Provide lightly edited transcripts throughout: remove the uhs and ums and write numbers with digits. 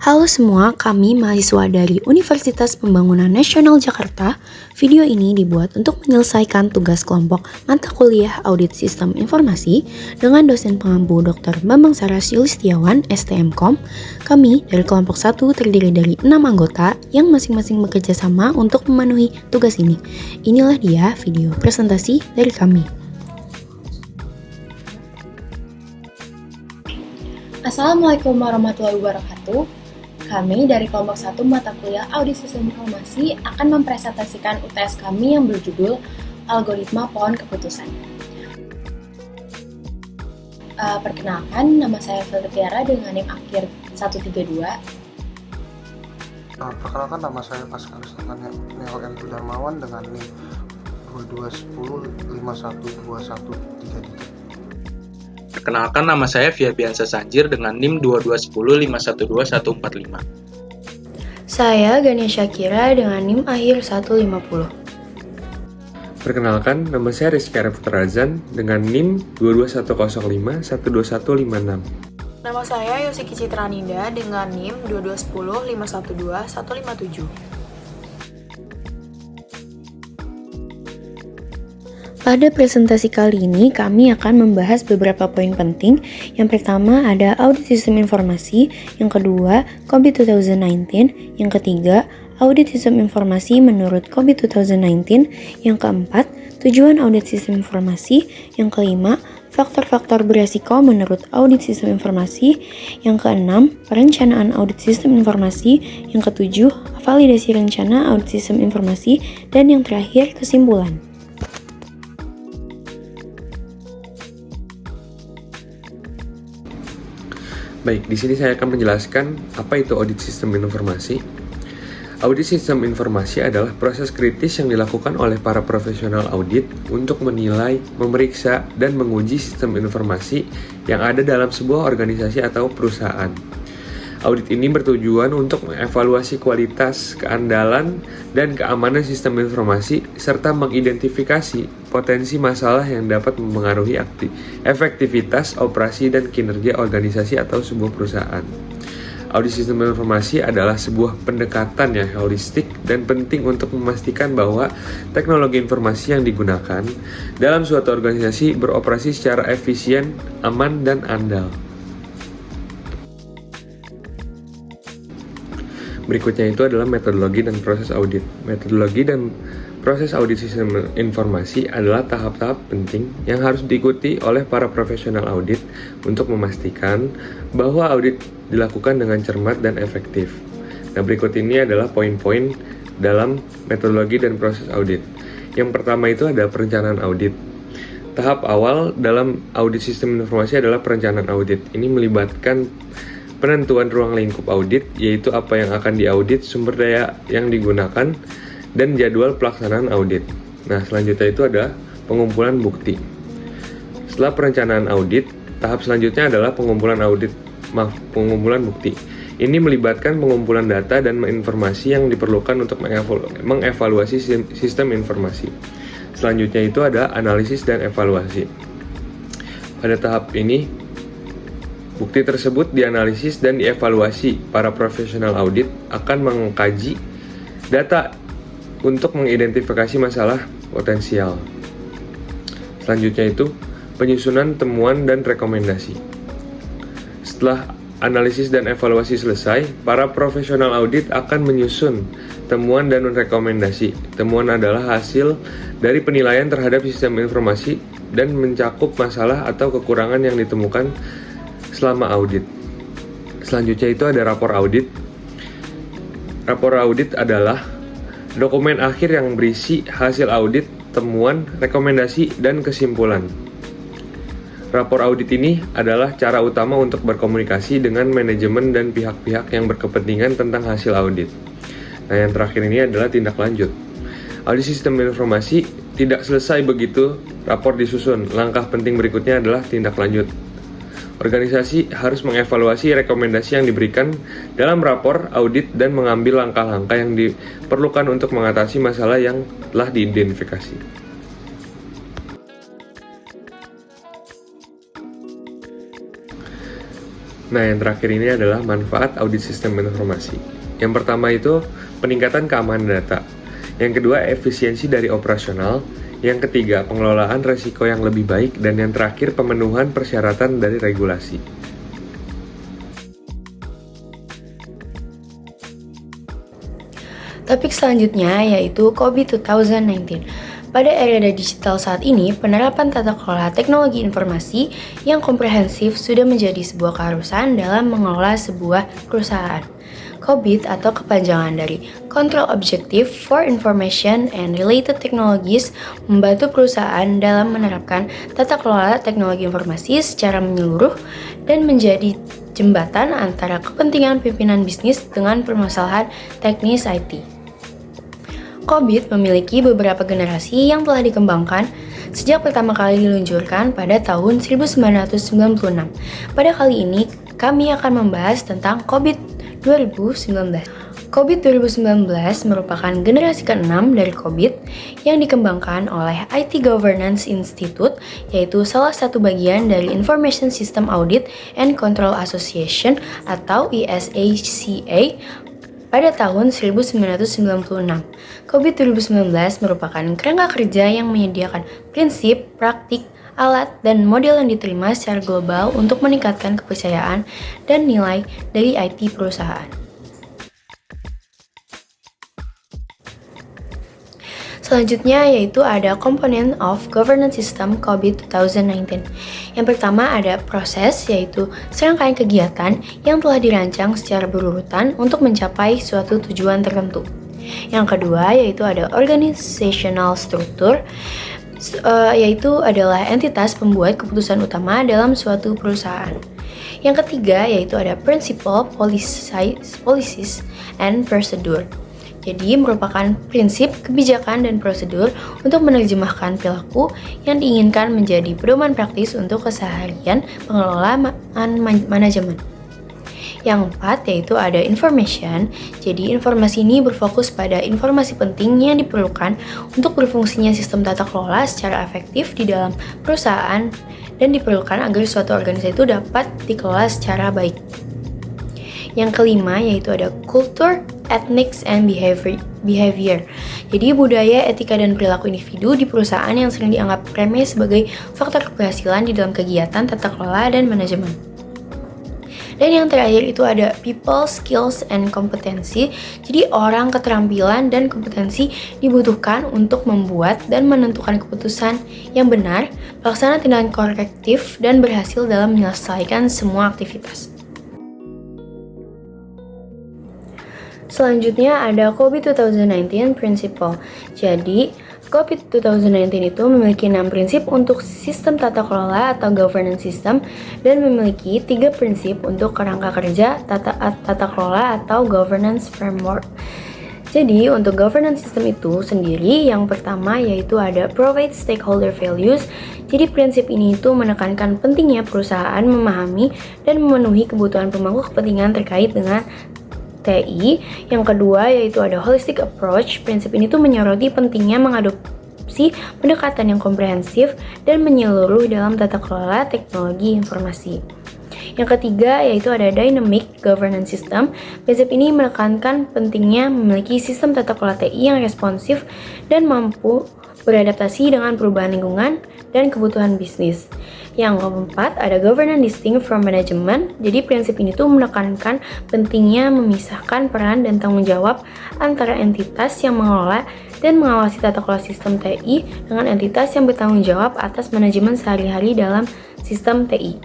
Halo semua, kami mahasiswa dari Universitas Pembangunan Nasional Jakarta. Video ini dibuat untuk menyelesaikan tugas kelompok mata kuliah Audit Sistem Informasi dengan dosen pengampu Dr. Bambang Saras Yulistiawan, STMKOM. Kami dari kelompok 1 terdiri dari 6 anggota yang masing-masing bekerja sama untuk memenuhi tugas ini. Inilah dia video presentasi dari kami. Assalamualaikum warahmatullahi wabarakatuh. Kami dari kelompok 1 mata kuliah Audit Sistem Informasi akan mempresentasikan UTS kami yang berjudul Algoritma Pohon Keputusan. Perkenalkan, nama saya Felitiara dengan NIM akhir 132. Perkenalkan, nama saya Pascal Neo M. Darmawan dengan NIM 2210512133. Perkenalkan, nama saya Fiabiansa Sanjir dengan NIM 2210512145. Saya Ganesha Kira dengan NIM akhir 150. Perkenalkan, nama saya Rizky Arif Razan dengan NIM 2210512156. Nama saya Yosiki Citraninda dengan NIM 2210512157. Pada presentasi kali ini, kami akan membahas beberapa poin penting. Yang pertama ada audit sistem informasi, yang kedua, COVID 2019, yang ketiga, audit sistem informasi menurut COVID 2019, yang keempat, tujuan audit sistem informasi, yang kelima, faktor-faktor beresiko menurut audit sistem informasi, yang keenam, perencanaan audit sistem informasi, yang ketujuh, validasi rencana audit sistem informasi, dan yang terakhir, kesimpulan. Baik, di sini saya akan menjelaskan apa itu audit sistem informasi. Audit sistem informasi adalah proses kritis yang dilakukan oleh para profesional audit untuk menilai, memeriksa, dan menguji sistem informasi yang ada dalam sebuah organisasi atau perusahaan. Audit ini bertujuan untuk mengevaluasi kualitas, keandalan, dan keamanan sistem informasi, serta mengidentifikasi potensi masalah yang dapat mempengaruhi efektivitas, operasi, dan kinerja organisasi atau sebuah perusahaan. Audit sistem informasi adalah sebuah pendekatan yang holistik dan penting untuk memastikan bahwa teknologi informasi yang digunakan dalam suatu organisasi beroperasi secara efisien, aman, dan andal. Berikutnya itu adalah metodologi dan proses audit. Metodologi dan proses audit sistem informasi adalah tahap-tahap penting yang harus diikuti oleh para profesional audit untuk memastikan bahwa audit dilakukan dengan cermat dan efektif. Nah, berikut ini adalah poin-poin dalam metodologi dan proses audit. Yang pertama itu ada perencanaan audit. Tahap awal dalam audit sistem informasi adalah perencanaan audit. Ini melibatkan penentuan ruang lingkup audit, yaitu apa yang akan diaudit, sumber daya yang digunakan, dan jadwal pelaksanaan audit. Nah, selanjutnya itu ada pengumpulan bukti. Setelah perencanaan audit, tahap selanjutnya adalah pengumpulan bukti. Ini melibatkan pengumpulan data dan informasi yang diperlukan untuk mengevaluasi sistem informasi. Selanjutnya itu ada analisis dan evaluasi. Pada tahap ini, bukti tersebut dianalisis dan dievaluasi. Para profesional audit akan mengkaji data untuk mengidentifikasi masalah potensial. Selanjutnya itu penyusunan temuan dan rekomendasi. Setelah analisis dan evaluasi selesai, para profesional audit akan menyusun temuan dan rekomendasi. Temuan adalah hasil dari penilaian terhadap sistem informasi dan mencakup masalah atau kekurangan yang ditemukan selama audit. Selanjutnya itu ada rapor audit. Rapor audit adalah dokumen akhir yang berisi hasil audit, temuan, rekomendasi, dan kesimpulan. Rapor audit ini adalah cara utama untuk berkomunikasi dengan manajemen dan pihak-pihak yang berkepentingan tentang hasil audit. Nah, yang terakhir ini adalah tindak lanjut. Audit sistem informasi tidak selesai begitu rapor disusun. Langkah penting berikutnya adalah tindak lanjut. Organisasi harus mengevaluasi rekomendasi yang diberikan dalam rapor audit dan mengambil langkah-langkah yang diperlukan untuk mengatasi masalah yang telah diidentifikasi. Nah, yang terakhir ini adalah manfaat audit sistem informasi. Yang pertama itu peningkatan keamanan data. Yang kedua, efisiensi dari operasional. Yang ketiga, pengelolaan resiko yang lebih baik. Dan yang terakhir, pemenuhan persyaratan dari regulasi. Topik selanjutnya yaitu COVID 2019. Pada era digital saat ini, penerapan tata kelola teknologi informasi yang komprehensif sudah menjadi sebuah keharusan dalam mengelola sebuah perusahaan. COBIT atau kepanjangan dari Control Objective for Information and Related Technologies membantu perusahaan dalam menerapkan tata kelola teknologi informasi secara menyeluruh dan menjadi jembatan antara kepentingan pimpinan bisnis dengan permasalahan teknis IT. COBIT memiliki beberapa generasi yang telah dikembangkan sejak pertama kali diluncurkan pada tahun 1996. Pada kali ini, kami akan membahas tentang COBIT 2019. COBIT 2019 merupakan generasi ke-6 dari COBIT yang dikembangkan oleh IT Governance Institute, yaitu salah satu bagian dari Information System Audit and Control Association atau ISACA pada tahun 1996. COBIT 2019 merupakan kerangka kerja yang menyediakan prinsip, praktik, alat, dan model yang diterima secara global untuk meningkatkan kepercayaan dan nilai dari IT perusahaan. Selanjutnya yaitu ada komponen of governance system COBIT 2019. Yang pertama ada proses, yaitu serangkaian kegiatan yang telah dirancang secara berurutan untuk mencapai suatu tujuan tertentu. Yang kedua yaitu ada organizational structure, yaitu adalah entitas pembuat keputusan utama dalam suatu perusahaan. Yang ketiga yaitu ada principle, policies, and procedure. Jadi merupakan prinsip, kebijakan, dan prosedur untuk menerjemahkan perilaku yang diinginkan menjadi pedoman praktis untuk keseharian pengelolaan manajemen. Yang keempat yaitu ada information. Jadi informasi ini berfokus pada informasi penting yang diperlukan untuk berfungsinya sistem tata kelola secara efektif di dalam perusahaan dan diperlukan agar suatu organisasi itu dapat dikelola secara baik. Yang kelima yaitu ada culture, ethics, and behavior. Jadi budaya, etika, dan perilaku individu di perusahaan yang sering dianggap remeh sebagai faktor keberhasilan di dalam kegiatan tata kelola dan manajemen. Dan yang terakhir itu ada people, skills, and kompetensi. Jadi orang, keterampilan, dan kompetensi dibutuhkan untuk membuat dan menentukan keputusan yang benar, melaksanakan tindakan korektif, dan berhasil dalam menyelesaikan semua aktivitas. Selanjutnya ada COBIT 2019 Principle. Jadi, COBIT 2019 itu memiliki 6 prinsip untuk sistem tata kelola atau governance system dan memiliki 3 prinsip untuk kerangka kerja tata kelola atau governance framework. Jadi, untuk governance system itu sendiri, yang pertama yaitu ada provide stakeholder values. Jadi, prinsip ini itu menekankan pentingnya perusahaan memahami dan memenuhi kebutuhan pemangku kepentingan terkait dengan TI. Yang kedua yaitu ada holistic approach. Prinsip ini tuh menyoroti pentingnya mengadopsi pendekatan yang komprehensif dan menyeluruh dalam tata kelola teknologi informasi. Yang ketiga yaitu ada dynamic governance system. Prinsip ini menekankan pentingnya memiliki sistem tata kelola TI yang responsif dan mampu beradaptasi dengan perubahan lingkungan dan kebutuhan bisnis. Yang keempat ada governance distinct from management. Jadi prinsip ini tuh menekankan pentingnya memisahkan peran dan tanggung jawab antara entitas yang mengelola dan mengawasi tata kelola sistem TI dengan entitas yang bertanggung jawab atas manajemen sehari-hari dalam sistem TI.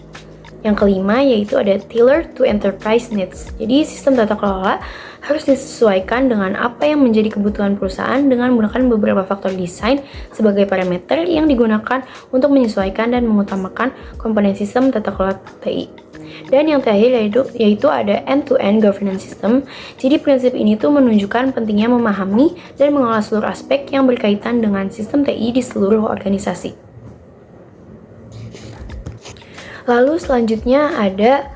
Yang kelima yaitu ada tailored to enterprise needs. Jadi sistem tata kelola harus disesuaikan dengan apa yang menjadi kebutuhan perusahaan dengan menggunakan beberapa faktor desain sebagai parameter yang digunakan untuk menyesuaikan dan mengutamakan komponen sistem tata kelola TI. Dan yang terakhir yaitu ada end-to-end governance system. Jadi prinsip ini tuh menunjukkan pentingnya memahami dan mengelola seluruh aspek yang berkaitan dengan sistem TI di seluruh organisasi. Lalu selanjutnya ada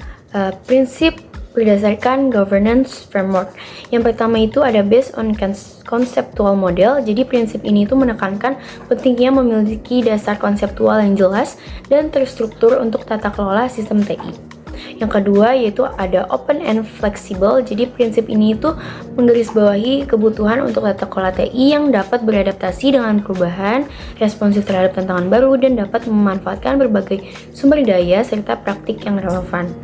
prinsip berdasarkan governance framework. Yang pertama itu ada based on conceptual model. Jadi prinsip ini tuh menekankan pentingnya memiliki dasar konseptual yang jelas dan terstruktur untuk tata kelola sistem TI. Yang kedua yaitu ada open and flexible. Jadi prinsip ini itu menggarisbawahi kebutuhan untuk tata kelola TI yang dapat beradaptasi dengan perubahan, responsif terhadap tantangan baru, dan dapat memanfaatkan berbagai sumber daya serta praktik yang relevan.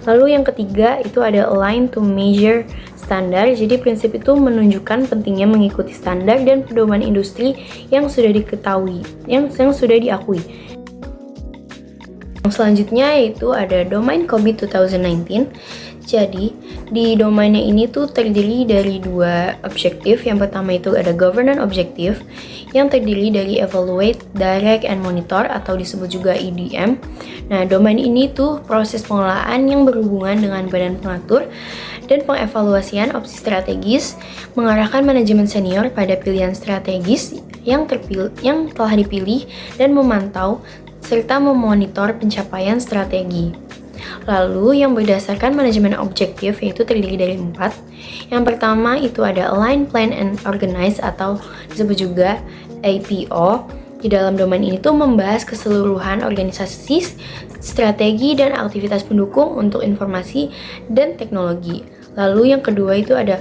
Lalu yang ketiga itu ada align to measure standar. Jadi prinsip itu menunjukkan pentingnya mengikuti standar dan pedoman industri yang sudah diketahui, yang sudah diakui. Yang selanjutnya yaitu ada domain COVID 2019. Jadi di domainnya ini tuh terdiri dari dua objektif. Yang pertama itu ada governance objektif yang terdiri dari evaluate, direct, and monitor atau disebut juga EDM. Nah, domain ini tuh proses pengelolaan yang berhubungan dengan badan pengatur dan pengevaluasian opsi strategis, mengarahkan manajemen senior pada pilihan strategis yang telah dipilih dan memantau serta memonitor pencapaian strategi. Lalu yang berdasarkan manajemen objektif yaitu terdiri dari 4. Yang pertama itu ada Align, Plan, and Organize atau disebut juga APO. Di dalam domain ini tuh membahas keseluruhan organisasi, strategi, dan aktivitas pendukung untuk informasi dan teknologi. Lalu yang kedua itu ada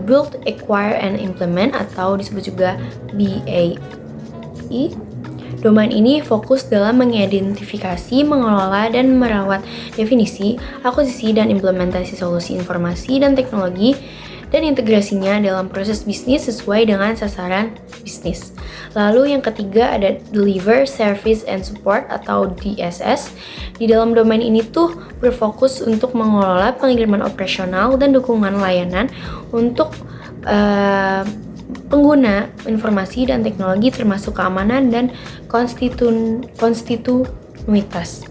Build, Acquire, and Implement atau disebut juga BAE. Domain ini fokus dalam mengidentifikasi, mengelola, dan merawat definisi, akuisisi, dan implementasi solusi informasi dan teknologi dan integrasinya dalam proses bisnis sesuai dengan sasaran bisnis. Lalu yang ketiga ada Deliver, Service, and Support atau DSS. Di dalam domain ini tuh berfokus untuk mengelola pengiriman operasional dan dukungan layanan untuk pengguna informasi dan teknologi termasuk keamanan dan konstitusivitas.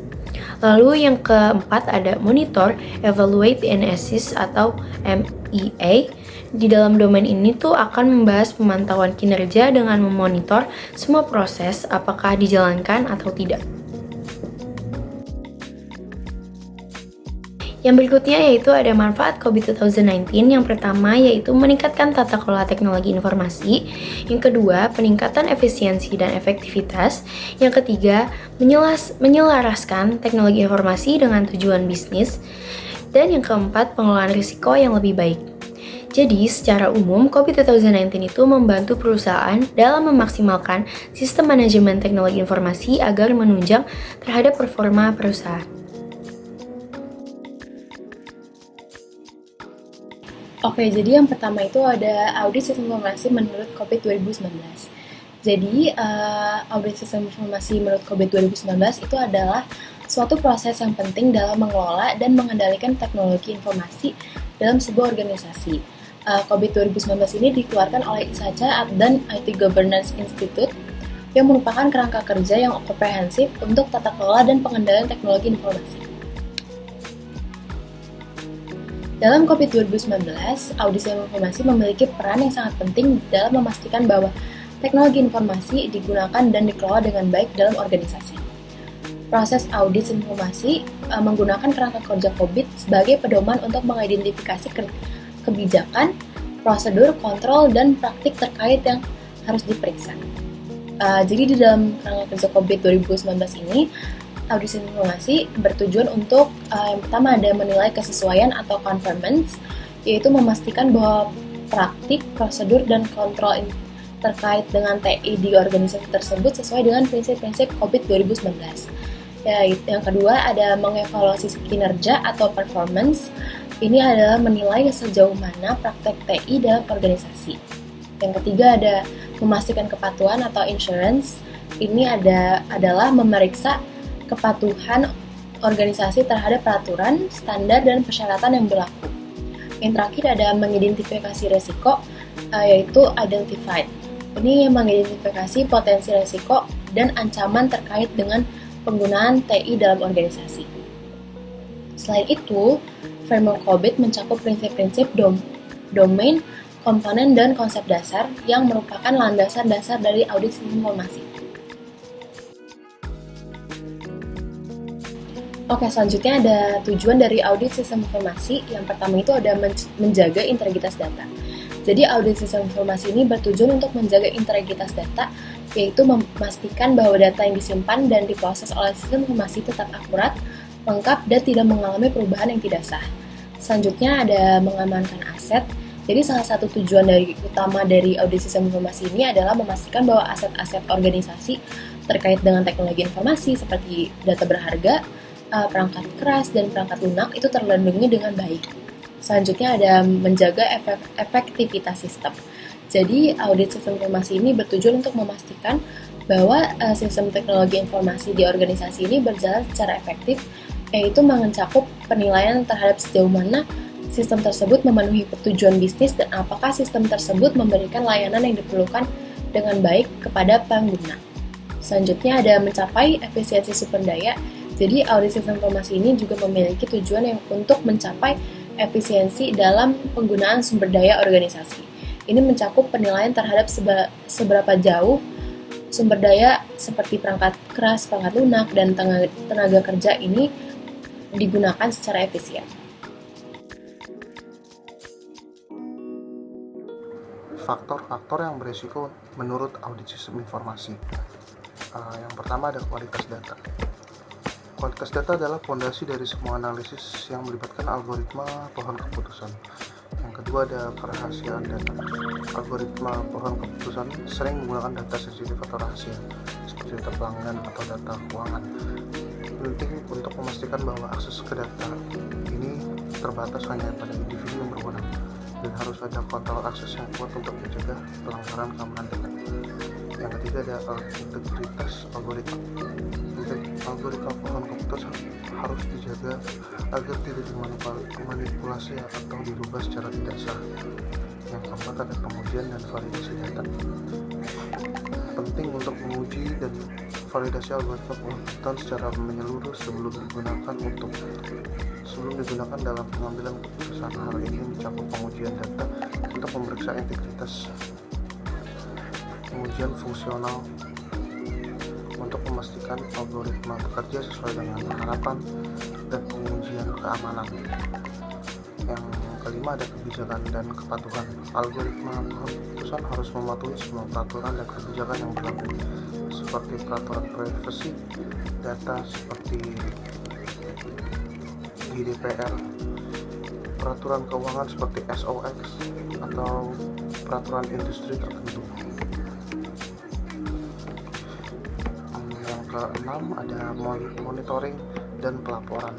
Lalu yang keempat ada Monitor, Evaluate, and Assist atau MEA. Di dalam domain ini tuh akan membahas pemantauan kinerja dengan memonitor semua proses apakah dijalankan atau tidak. Yang berikutnya yaitu ada manfaat COVID 2019. Yang pertama yaitu meningkatkan tata kelola teknologi informasi. Yang kedua, peningkatan efisiensi dan efektivitas. Yang ketiga, menyelaraskan teknologi informasi dengan tujuan bisnis. Dan yang keempat, pengelolaan risiko yang lebih baik. Jadi, secara umum, COVID 2019 itu membantu perusahaan dalam memaksimalkan sistem manajemen teknologi informasi agar menunjang terhadap performa perusahaan. Oke, jadi yang pertama itu ada audit sistem informasi menurut COVID 2019. Jadi, audit sistem informasi menurut COVID 2019 itu adalah suatu proses yang penting dalam mengelola dan mengendalikan teknologi informasi dalam sebuah organisasi. COVID 2019 ini dikeluarkan oleh ISACA dan IT Governance Institute yang merupakan kerangka kerja yang komprehensif untuk tata kelola dan pengendalian teknologi informasi. Dalam COVID 2019, audit sistem informasi memiliki peran yang sangat penting dalam memastikan bahwa teknologi informasi digunakan dan dikelola dengan baik dalam organisasi. Proses audit sistem informasi menggunakan kerangka kerja COVID sebagai pedoman untuk mengidentifikasi kebijakan, prosedur, kontrol, dan praktik terkait yang harus diperiksa. Jadi di dalam kerangka kerja COVID 2019 ini, audit sistem informasi bertujuan untuk yang pertama ada menilai kesesuaian atau conformance, yaitu memastikan bahwa praktik, prosedur, dan kontrol terkait dengan TI di organisasi tersebut sesuai dengan prinsip-prinsip COVID 2019. Ya, yang kedua ada mengevaluasi kinerja atau performance. Ini adalah menilai sejauh mana praktek TI dalam organisasi. Yang ketiga ada memastikan kepatuhan atau insurance. Ini adalah memeriksa kepatuhan organisasi terhadap peraturan, standar, dan persyaratan yang berlaku. Yang terakhir ada mengidentifikasi risiko, yaitu identified. Ini yang mengidentifikasi potensi risiko dan ancaman terkait dengan penggunaan TI dalam organisasi. Selain itu, framework COVID mencakup prinsip-prinsip domain, komponen, dan konsep dasar yang merupakan landasan dasar dari audit sistem informasi. Oke, selanjutnya ada tujuan dari audit sistem informasi. Yang pertama itu ada menjaga integritas data. Jadi audit sistem informasi ini bertujuan untuk menjaga integritas data, yaitu memastikan bahwa data yang disimpan dan diproses oleh sistem informasi tetap akurat, lengkap dan tidak mengalami perubahan yang tidak sah. Selanjutnya ada mengamankan aset. Jadi salah satu tujuan utama dari audit sistem informasi ini adalah memastikan bahwa aset-aset organisasi terkait dengan teknologi informasi seperti data berharga, perangkat keras, dan perangkat lunak itu terlindungi dengan baik. Selanjutnya ada menjaga efektivitas sistem. Jadi audit sistem informasi ini bertujuan untuk memastikan bahwa sistem teknologi informasi di organisasi ini berjalan secara efektif, yaitu mencakup penilaian terhadap sejauh mana sistem tersebut memenuhi tujuan bisnis dan apakah sistem tersebut memberikan layanan yang diperlukan dengan baik kepada pengguna. Selanjutnya ada mencapai efisiensi sumber daya. Jadi audit sistem informasi ini juga memiliki tujuan yang untuk mencapai efisiensi dalam penggunaan sumber daya organisasi. Ini mencakup penilaian terhadap seberapa jauh sumber daya seperti perangkat keras, perangkat lunak, dan tenaga kerja ini digunakan secara efisien. Faktor-faktor yang berisiko menurut audit sistem informasi. Yang pertama ada kualitas data. Kualitas data adalah fondasi dari semua analisis yang melibatkan algoritma pohon keputusan. Yang kedua ada kerahasiaan data. Algoritma pohon keputusan sering menggunakan data sensitif atau rahasia, seperti data pelanggan atau data keuangan. Penting untuk memastikan bahwa akses ke data ini terbatas hanya pada individu yang berwenang, dan harus ada kontrol akses yang kuat untuk mencegah pelanggaran keamanan data. Yang ketiga ada integritas algoritma. Algoritma pohon keputusan harus dijaga agar tidak dimanipulasi atau dirubah secara tidak sah. Yang keempat ada pengujian dan validasi data. Penting untuk menguji dan validasi algoritma pohon keputusan secara menyeluruh sebelum digunakan dalam pengambilan keputusan. Hal ini mencakup pengujian data untuk memeriksa integritas, pengujian fungsional untuk memastikan algoritma bekerja sesuai dengan harapan, dan pengujian keamanan. Yang kelima ada kebijakan dan kepatuhan. Algoritma keputusan harus mematuhi semua peraturan dan kebijakan yang berlaku, seperti peraturan privasi data seperti GDPR, peraturan keuangan seperti SOX, atau peraturan industri tertentu. Yang keenam ada monitoring dan pelaporan.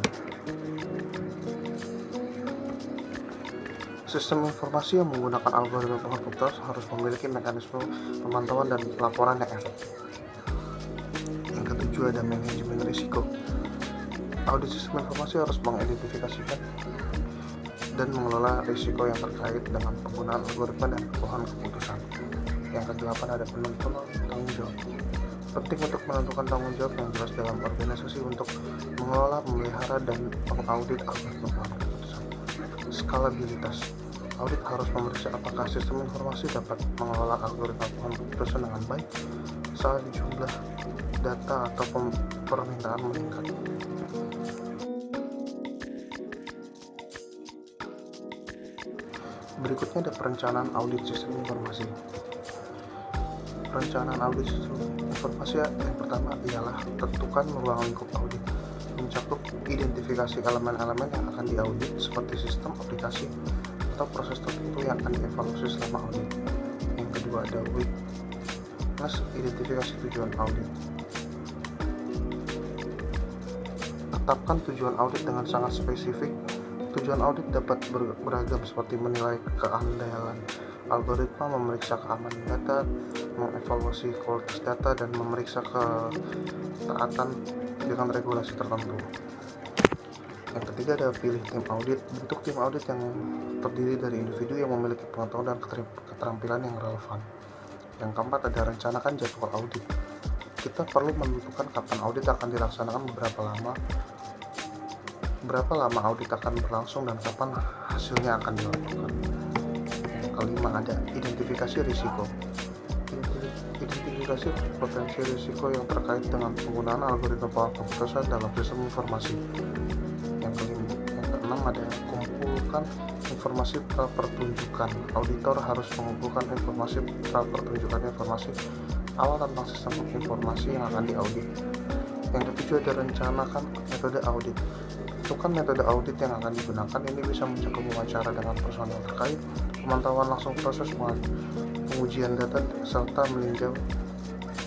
Sistem informasi yang menggunakan algoritma pohon keputusan harus memiliki mekanisme pemantauan dan pelaporan yang efektif. Yang ketujuh ada manajemen risiko. Audit sistem informasi harus mengidentifikasikan dan mengelola risiko yang terkait dengan penggunaan algoritma dan pohon keputusan. Yang kedelapan ada penentuan tanggung jawab. Penting untuk menentukan tanggung jawab yang jelas dalam organisasi untuk mengelola, memelihara, dan mengaudit algoritma pohon keputusan. Skalabilitas. Audit harus memeriksa apakah sistem informasi dapat mengelola algoritma pohon keputusan dengan baik saat jumlah data atau permintaan meningkat. Berikutnya ada perencanaan audit sistem informasi. Perencanaan audit sistem informasi yang pertama ialah tentukan ruang lingkup audit, mencakup identifikasi elemen-elemen yang akan diaudit seperti sistem, aplikasi, atau proses tertentu yang akan dievaluasi selama audit. Yang kedua ada witness, identifikasi tujuan audit. Tetapkan tujuan audit dengan sangat spesifik. Tujuan audit dapat beragam seperti menilai keandalan algoritma, memeriksa keamanan data, mengevaluasi kualitas data, dan memeriksa ketaatan dengan regulasi tertentu. Yang ketiga ada pilih tim audit. Bentuk tim audit yang terdiri dari individu yang memiliki pengetahuan dan keterampilan yang relevan. Yang keempat ada rencanakan jadwal audit. Kita perlu menentukan kapan audit akan dilaksanakan, berapa lama audit akan berlangsung, dan kapan hasilnya akan dilakukan. Yang kelima ada identifikasi risiko. Identifikasi potensi risiko yang terkait dengan penggunaan algoritma pohon keputusan dalam sistem informasi. Yang keenam ada kumpulkan informasi pra-pertunjukan. Auditor harus mengumpulkan informasi pra-pertunjukan informasi awal tentang sistem informasi yang akan diaudit. Yang ketujuh ada rencanakan metode audit. Tentukan metode audit yang akan digunakan. Ini bisa mencakup wawancara dengan personel terkait, pemantauan langsung proses pengujian data, serta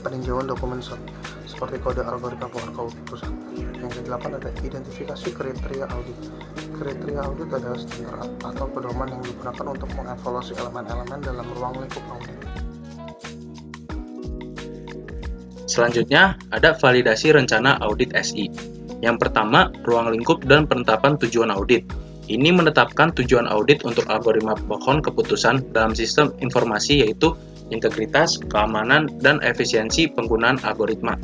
peninjauan dokumen seperti kode algoritma pohon keputusan. Yang kedelapan ada identifikasi kriteria audit. Kriteria audit adalah standar atau pedoman yang digunakan untuk mengevaluasi elemen-elemen dalam ruang lingkup audit. Selanjutnya, ada validasi rencana audit SI. Yang pertama, ruang lingkup dan penetapan tujuan audit. Ini menetapkan tujuan audit untuk algoritma pohon keputusan dalam sistem informasi, yaitu integritas, keamanan, dan efisiensi penggunaan algoritma.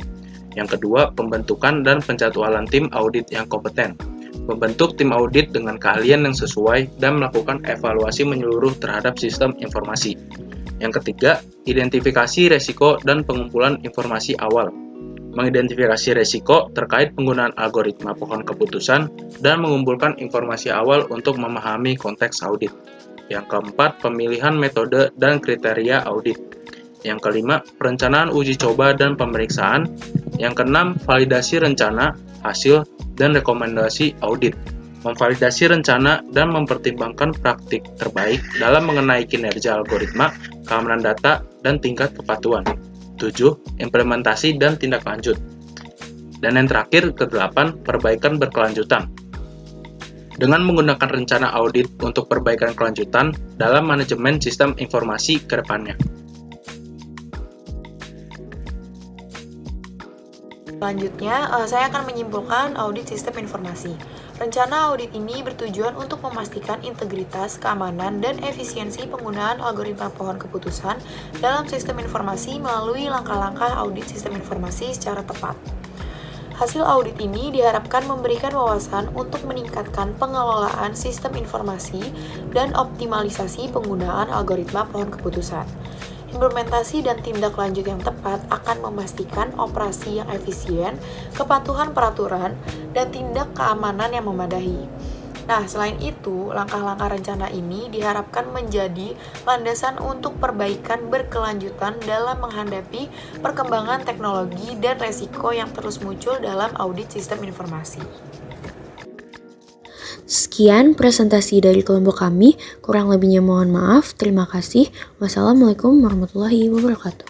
Yang kedua, pembentukan dan penjadwalan tim audit yang kompeten. Membentuk tim audit dengan keahlian yang sesuai dan melakukan evaluasi menyeluruh terhadap sistem informasi. Yang ketiga, identifikasi resiko dan pengumpulan informasi awal. Mengidentifikasi resiko terkait penggunaan algoritma pohon keputusan dan mengumpulkan informasi awal untuk memahami konteks audit. Yang keempat, pemilihan metode dan kriteria audit. Yang kelima, perencanaan uji coba dan pemeriksaan. Yang keenam, validasi rencana, hasil, dan rekomendasi audit. Memvalidasi rencana dan mempertimbangkan praktik terbaik dalam mengenai kinerja algoritma, keamanan data, dan tingkat kepatuhan. 7. Implementasi dan tindak lanjut. Dan yang terakhir, ke-8, perbaikan berkelanjutan. Dengan menggunakan rencana audit untuk perbaikan kelanjutan dalam manajemen sistem informasi ke depannya. Selanjutnya, saya akan menyimpulkan audit sistem informasi. Rencana audit ini bertujuan untuk memastikan integritas, keamanan, dan efisiensi penggunaan algoritma pohon keputusan dalam sistem informasi melalui langkah-langkah audit sistem informasi secara tepat. Hasil audit ini diharapkan memberikan wawasan untuk meningkatkan pengelolaan sistem informasi dan optimalisasi penggunaan algoritma pohon keputusan. Implementasi dan tindak lanjut yang tepat akan memastikan operasi yang efisien, kepatuhan peraturan, dan tindak keamanan yang memadai. Nah, selain itu, langkah-langkah rencana ini diharapkan menjadi landasan untuk perbaikan berkelanjutan dalam menghadapi perkembangan teknologi dan resiko yang terus muncul dalam audit sistem informasi. Sekian presentasi dari kelompok kami, kurang lebihnya mohon maaf. Terima kasih. Wassalamualaikum warahmatullahi wabarakatuh.